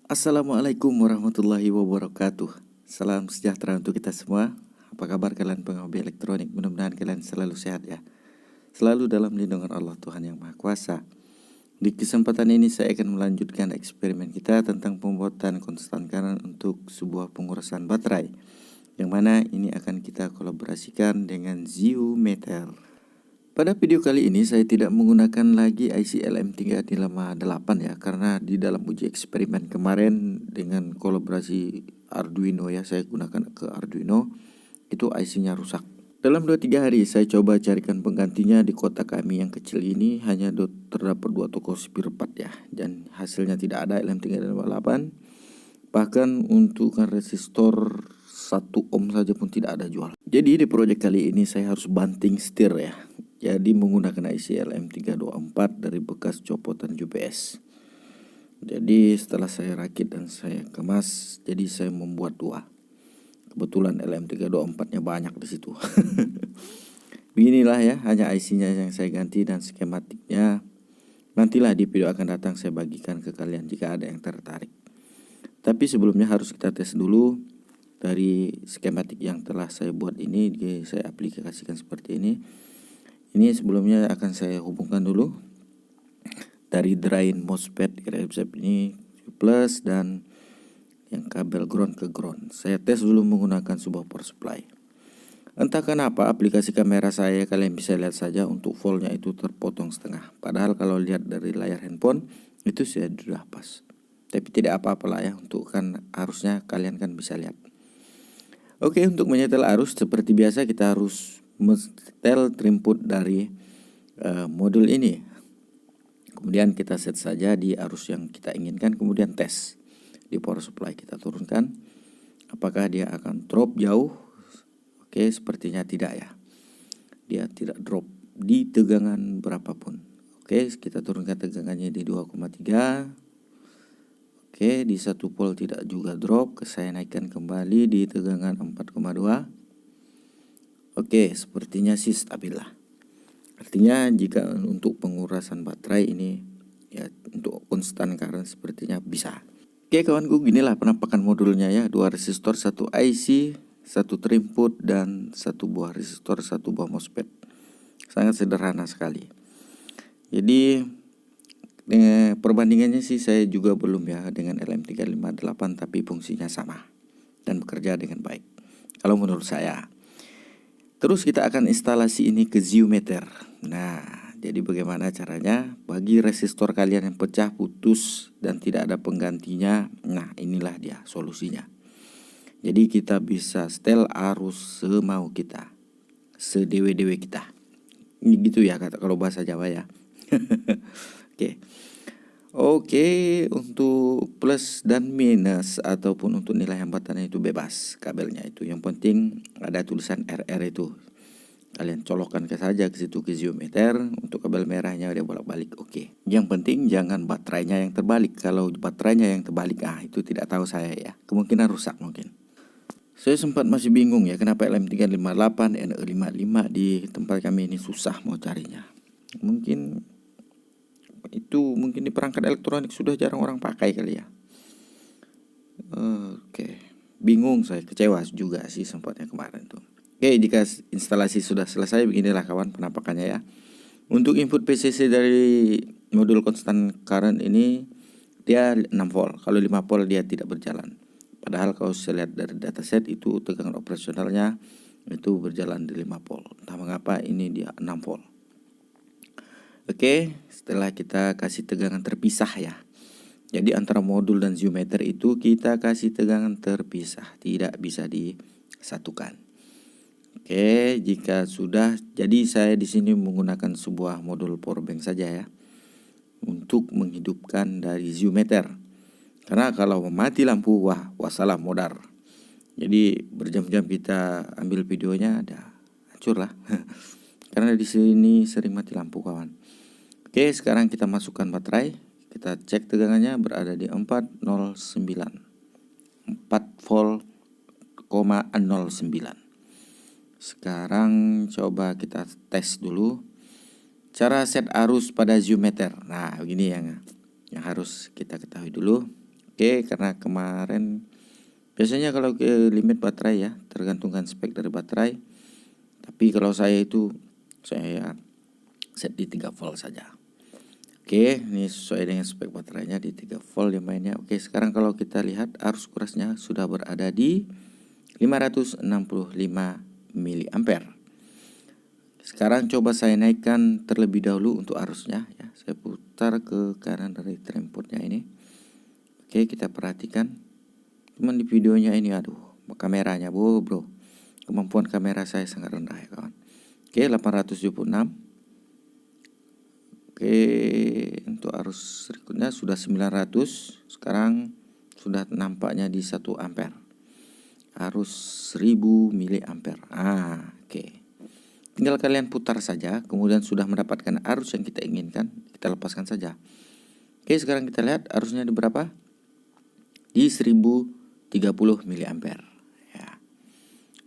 Assalamualaikum warahmatullahi wabarakatuh. Salam sejahtera untuk kita semua. Apa kabar kalian penghobi elektronik? Mudah-mudahan kalian selalu sehat ya. Selalu dalam lindungan Allah Tuhan Yang Maha Kuasa. Di kesempatan ini saya akan melanjutkan eksperimen kita tentang pembuatan konstan current untuk sebuah pengurasan baterai, yang mana ini akan kita kolaborasikan dengan Zeometer. Pada video kali ini saya tidak menggunakan lagi IC LM358 ya, karena di dalam uji eksperimen kemarin dengan kolaborasi Arduino ya, saya gunakan ke Arduino, itu IC-nya rusak. Dalam 2-3 hari saya coba carikan penggantinya di kota kami yang kecil ini, hanya terdapat 2 toko spare part ya, dan hasilnya tidak ada LM358. Bahkan untuk resistor 1 ohm saja pun tidak ada jual. Jadi di proyek kali ini saya harus banting setir ya. Jadi menggunakan IC LM324 dari bekas copotan UPS. Jadi setelah saya rakit dan saya kemas, jadi saya membuat 2. Kebetulan LM324-nya banyak di situ. Beginilah ya, hanya IC-nya yang saya ganti dan skematiknya nantilah di video akan datang saya bagikan ke kalian jika ada yang tertarik. Tapi sebelumnya harus kita tes dulu dari skematik yang telah saya buat ini, saya aplikasikan seperti ini. Ini sebelumnya akan saya hubungkan dulu dari drain MOSFET RFZ ini plus dan yang kabel ground ke ground. Saya tes dulu menggunakan sebuah power supply. Entah kenapa aplikasi kamera saya, kalian bisa lihat saja untuk voltnya itu terpotong setengah. Padahal kalau lihat dari layar handphone itu sudah pas. Tapi tidak apa-apa lah ya, untuk kan arusnya kalian kan bisa lihat. Oke, untuk menyetel arus seperti biasa kita harus menyetel input dari modul ini. Kemudian kita set saja di arus yang kita inginkan, kemudian tes di power supply, kita turunkan apakah dia akan drop jauh. Oke, sepertinya tidak ya, dia tidak drop di tegangan berapapun. Oke, kita turunkan tegangannya di 2,3. Oke, di 1 volt tidak juga drop, saya naikkan kembali di tegangan 4,2. Oke, sepertinya sih stabil lah. Artinya jika untuk pengurasan baterai ini ya, untuk konstan current sepertinya bisa. Oke kawanku, ginilah penampakan modulnya ya. 2 resistor, 1 IC, 1 terinput, dan 1 buah resistor, 1 buah MOSFET. Sangat sederhana sekali. Jadi perbandingannya sih saya juga belum ya dengan LM358, tapi fungsinya sama dan bekerja dengan baik kalau menurut saya. Terus kita akan instalasi ini ke Zeometer. Nah, jadi bagaimana caranya? Bagi resistor kalian yang pecah, putus, dan tidak ada penggantinya, nah inilah dia solusinya. Jadi kita bisa setel arus semau kita, sedewe-dewe kita. Ini gitu ya kata kalau bahasa Jawa ya. Oke, untuk plus dan minus ataupun untuk nilai hambatannya itu bebas kabelnya itu. Yang penting ada tulisan RR itu. Kalian colokkan saja ke situ ke Zeometer. Untuk kabel merahnya dia bolak-balik. Oke. Yang penting jangan baterainya yang terbalik. Kalau baterainya yang terbalik, itu tidak tahu saya ya. Kemungkinan rusak mungkin. Saya sempat masih bingung ya kenapa LM358, NE55 di tempat kami ini susah mau carinya. Mungkin di perangkat elektronik sudah jarang orang pakai kali ya. Oke, bingung saya, kecewa juga sih sempatnya kemarin tuh. Oke, jika instalasi sudah selesai, beginilah kawan penampakannya ya. Untuk input PCC dari modul konstan current ini dia 6 volt. Kalau 5 volt dia tidak berjalan. Padahal kalau saya lihat dari dataset itu tegangan operasionalnya itu berjalan di 5 volt. Entah mengapa ini dia 6 volt. Oke, setelah kita kasih tegangan terpisah ya. Jadi antara modul dan Zeometer itu kita kasih tegangan terpisah, tidak bisa disatukan. Oke, jika sudah, jadi saya di sini menggunakan sebuah modul power bank saja ya untuk menghidupkan dari Zeometer. Karena kalau mati lampu, wassalam modar. Jadi berjam-jam kita ambil videonya, ada hancur lah. Karena di sini sering mati lampu kawan. Oke, sekarang kita masukkan baterai. Kita cek tegangannya berada di 409. 4 volt, 09. Sekarang coba kita tes dulu cara set arus pada Zeometer. Nah, begini yang harus kita ketahui dulu. Oke, karena kemarin biasanya kalau ke limit baterai ya, tergantungkan spek dari baterai. Tapi kalau saya set di 3 volt saja. Oke, ini sesuai dengan spek baterainya di 3 volt dia mainnya. Oke, sekarang kalau kita lihat arus kurasnya sudah berada di 565 mA. Sekarang coba saya naikkan terlebih dahulu untuk arusnya ya. Saya putar ke kanan dari trempotnya ini. Oke, kita perhatikan. Cuman di videonya ini kameranya bro. Kemampuan kamera saya sangat rendah ya kawan. Oke, 876. Oke, untuk arus berikutnya sudah 900. Sekarang sudah nampaknya di 1 ampere. Arus 1000 mA. Oke. Tinggal kalian putar saja, kemudian sudah mendapatkan arus yang kita inginkan, kita lepaskan saja. Oke, sekarang kita lihat arusnya di berapa? Di 1030 mA ya.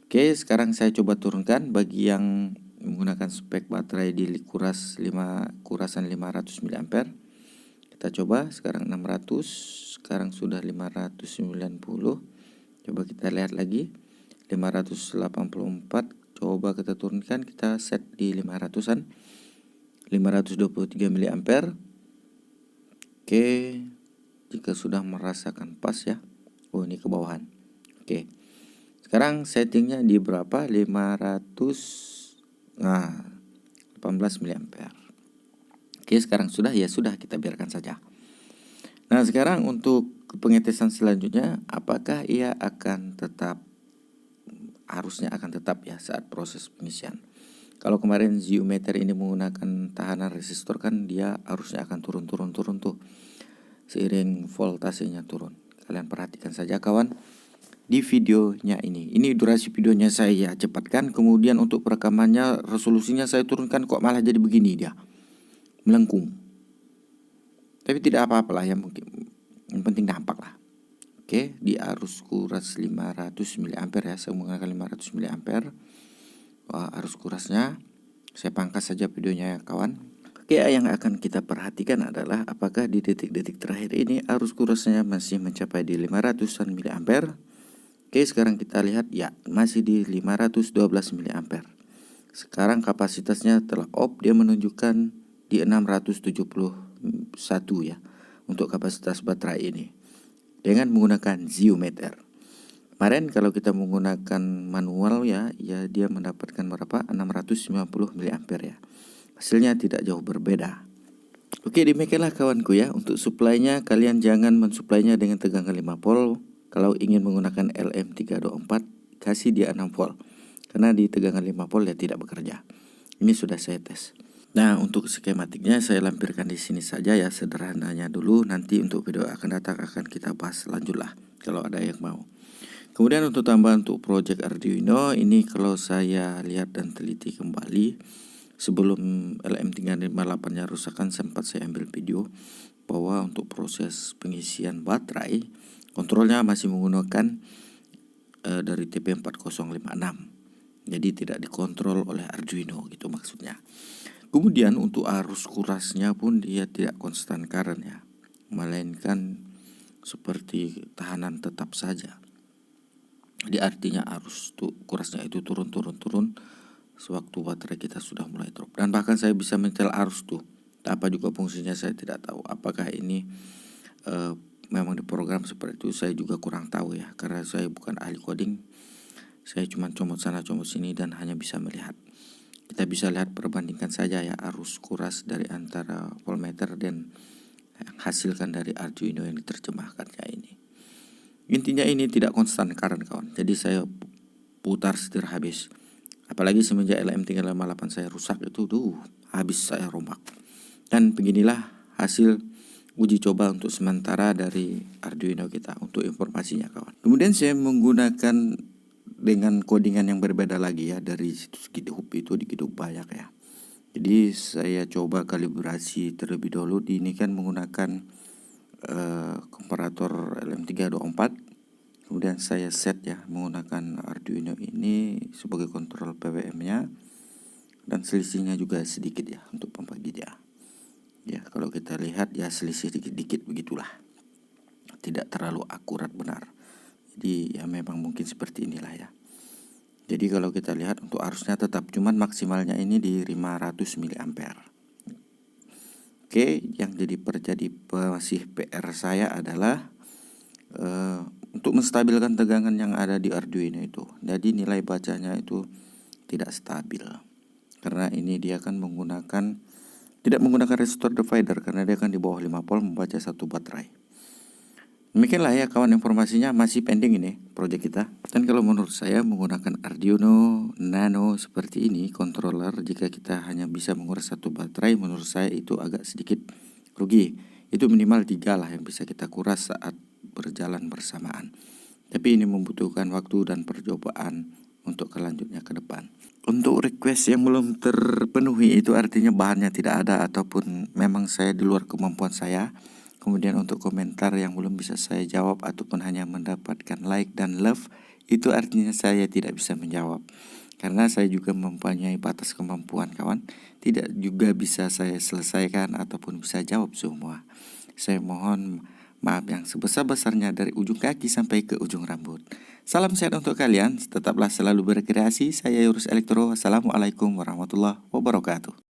Oke, sekarang saya coba turunkan bagi yang menggunakan spek baterai di kurasan 500 mA. Kita coba sekarang 600, sekarang sudah 590. Coba kita lihat lagi 584. Coba kita turunkan, kita set di 500-an. 523 mA. Oke, jika sudah merasakan pas ya. Oh, ini ke bawahan. Oke. Sekarang settingnya di berapa? 18 mA. Oke, sekarang sudah kita biarkan saja. Nah, sekarang untuk pengetesan selanjutnya, apakah ia akan tetap, harusnya akan tetap ya saat proses pengisian. Kalau kemarin Ziometer ini menggunakan tahanan resistor kan dia harusnya akan turun tuh seiring voltasenya turun. Kalian perhatikan saja kawan di videonya ini. Ini durasi videonya saya cepatkan, kemudian untuk perekamannya resolusinya saya turunkan, kok malah jadi begini dia. Melengkung. Tapi tidak apa-apalah ya, mungkin yang penting nampak lah. Oke, di arus kuras 500 mA ya, saya menggunakan 500 mA. Wah, arus kurasnya saya pangkas saja videonya ya kawan. Oke, yang akan kita perhatikan adalah apakah di detik-detik terakhir ini arus kurasnya masih mencapai di 500-an mA. Oke, sekarang kita lihat ya, masih di 512 mA. Sekarang kapasitasnya telah off, dia menunjukkan di 671 ya untuk kapasitas baterai ini dengan menggunakan Ziometer. Kemarin kalau kita menggunakan manual ya dia mendapatkan berapa? 690 mA ya. Hasilnya tidak jauh berbeda. Oke, demikianlah kawanku ya. Untuk suplainya, kalian jangan mensuplainya dengan tegangan 5 volt. Kalau ingin menggunakan LM324, kasih dia 6 volt. Karena di tegangan 5 volt dia tidak bekerja. Ini sudah saya tes. Nah, untuk skematiknya saya lampirkan di sini saja ya, sederhananya dulu. Nanti untuk video akan datang akan kita bahas lanjutlah kalau ada yang mau. Kemudian untuk tambahan untuk project Arduino ini, kalau saya lihat dan teliti kembali sebelum LM358-nya rusak kan sempat saya ambil video bahwa untuk proses pengisian baterai kontrolnya masih menggunakan dari TP4056. Jadi tidak dikontrol oleh Arduino gitu maksudnya. Kemudian untuk arus kurasnya pun dia tidak konstan current ya, melainkan seperti tahanan tetap saja. Jadi artinya arus kurasnya itu turun sewaktu baterai kita sudah mulai drop. Dan bahkan saya bisa menyetel arus tuh. Apa juga fungsinya saya tidak tahu. Apakah ini memang diprogram seperti itu, saya juga kurang tahu ya. Karena saya bukan ahli coding. Saya cuma comot sana comot sini dan hanya bisa melihat. Kita bisa lihat, perbandingkan saja ya arus kuras dari antara voltmeter dan hasilkan dari Arduino yang diterjemahkannya ini. Intinya ini tidak konstan current kawan. Jadi saya putar setir habis. Apalagi semenjak LM358 saya rusak itu, habis saya rombak. Dan beginilah hasil uji coba untuk sementara dari Arduino kita untuk informasinya kawan. Kemudian saya menggunakan dengan codingan yang berbeda lagi ya, dari situs GitHub itu di GitHub banyak ya. Jadi saya coba kalibrasi terlebih dahulu. Ini kan menggunakan komparator LM324. Kemudian saya set ya menggunakan Arduino ini sebagai kontrol PWM-nya, dan selisihnya juga sedikit ya untuk pembagi dia. Ya, kalau kita lihat ya selisih dikit-dikit begitulah. tidak terlalu akurat benar. Jadi ya memang mungkin seperti inilah ya. Jadi kalau kita lihat untuk arusnya tetap, cuman maksimalnya ini di 500 mA. Oke, yang jadi masih PR saya adalah untuk menstabilkan tegangan yang ada di Arduino itu. Jadi nilai bacanya itu tidak stabil. Karena ini dia akan tidak menggunakan resistor divider karena dia akan di bawah 5 volt membaca satu baterai. Demikianlah ya kawan, informasinya masih pending ini project kita. Dan kalau menurut saya menggunakan Arduino Nano seperti ini controller, jika kita hanya bisa menguras satu baterai, menurut saya itu agak sedikit rugi. Itu minimal 3 lah yang bisa kita kuras saat berjalan bersamaan. Tapi ini membutuhkan waktu dan percobaan untuk kelanjutnya ke depan. Untuk request yang belum terpenuhi itu artinya bahannya tidak ada ataupun memang saya di luar kemampuan saya. Kemudian untuk komentar yang belum bisa saya jawab ataupun hanya mendapatkan like dan love, itu artinya saya tidak bisa menjawab. Karena saya juga mempunyai batas kemampuan kawan, tidak juga bisa saya selesaikan ataupun bisa jawab semua. Saya mohon maaf yang sebesar-besarnya dari ujung kaki sampai ke ujung rambut. Salam sehat untuk kalian, tetaplah selalu berkreasi. Saya Yurus Elektro. Wassalamualaikum warahmatullahi wabarakatuh.